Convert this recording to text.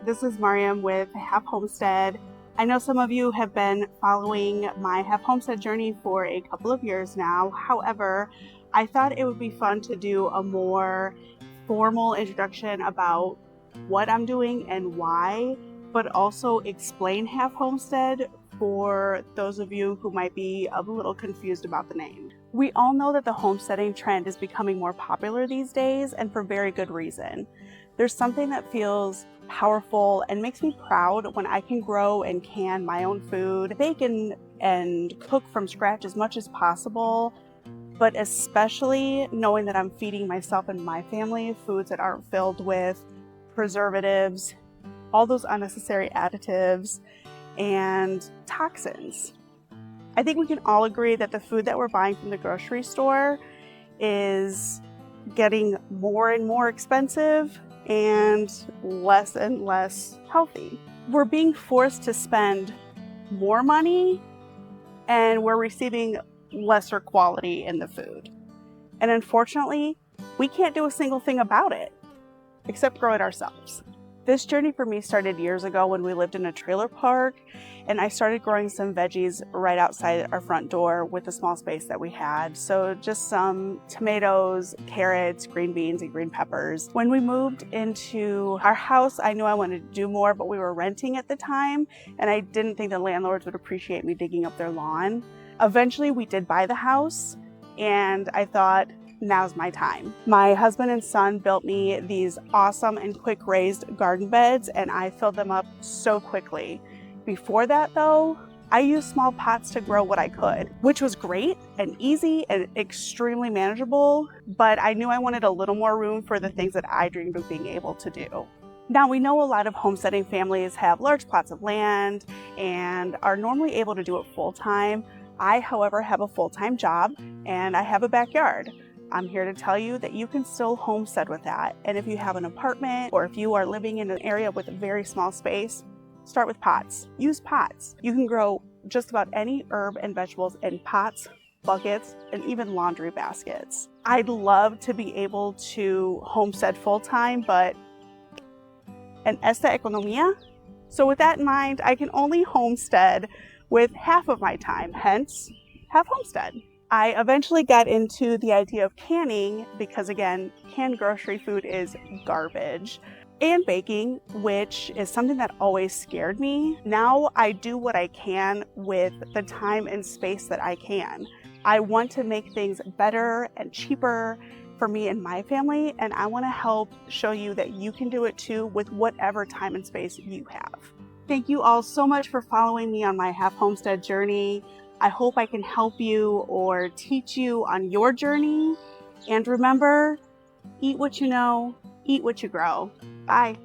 this is Mariam with Half Homestead. I know some of you have been following my Half Homestead journey for a couple of years now. However, I thought it would be fun to do a more formal introduction about what I'm doing and why, but also explain Half Homestead for those of you who might be a little confused about the name. We all know that the homesteading trend is becoming more popular these days, and for very good reason. There's something that feels powerful and makes me proud when I can grow and can my own food, bake and cook from scratch as much as possible, but especially knowing that I'm feeding myself and my family foods that aren't filled with preservatives, all those unnecessary additives, and toxins. I think we can all agree that the food that we're buying from the grocery store is getting more and more expensive and less healthy. We're being forced to spend more money and we're receiving lesser quality in the food. And unfortunately, we can't do a single thing about it except grow it ourselves. This journey for me started years ago when we lived in a trailer park, and I started growing some veggies right outside our front door with the small space that we had. So just some tomatoes, carrots, green beans, and green peppers. When we moved into our house, I knew I wanted to do more, but we were renting at the time, and I didn't think the landlords would appreciate me digging up their lawn. Eventually, we did buy the house, and I thought, now's my time. My husband and son built me these awesome and quick raised garden beds, and I filled them up so quickly. Before that though, I used small pots to grow what I could, which was great and easy and extremely manageable, but I knew I wanted a little more room for the things that I dreamed of being able to do. Now, we know a lot of homesteading families have large plots of land and are normally able to do it full-time. I, however, have a full-time job and I have a backyard. I'm here to tell you that you can still homestead with that. And if you have an apartment or if you are living in an area with a very small space, start with pots. Use pots. You can grow just about any herb and vegetables in pots, buckets, and even laundry baskets. I'd love to be able to homestead full-time, but en esta economía? So with that in mind, I can only homestead with half of my time, hence Half Homestead. I eventually got into the idea of canning because, again, canned grocery food is garbage, and baking, which is something that always scared me. Now I do what I can with the time and space that I can. I want to make things better and cheaper for me and my family, and I want to help show you that you can do it too with whatever time and space you have. Thank you all so much for following me on my Half Homestead journey. I hope I can help you or teach you on your journey. And remember, eat what you know, eat what you grow. Bye.